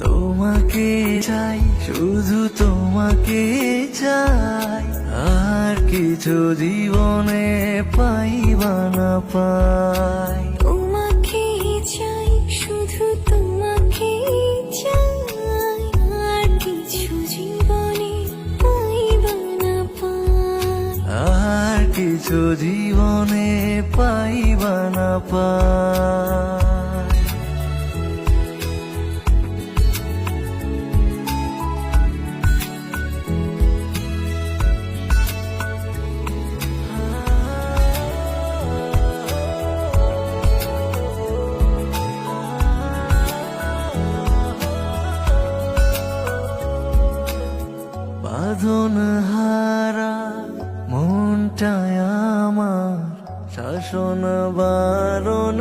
তোমাকে চাই, শুধু তোমাকে চাই, আর কিছু জীবনে পাইবা না পাই। তোমাকে চাই, শুধু তোমাকে চাই, আর কিছু জীবনে পাইবা না পাই। আর কিছু জীবনে পাইবা না পাই। বাঁধন হারা মনটায় আমার, শাসন বারণ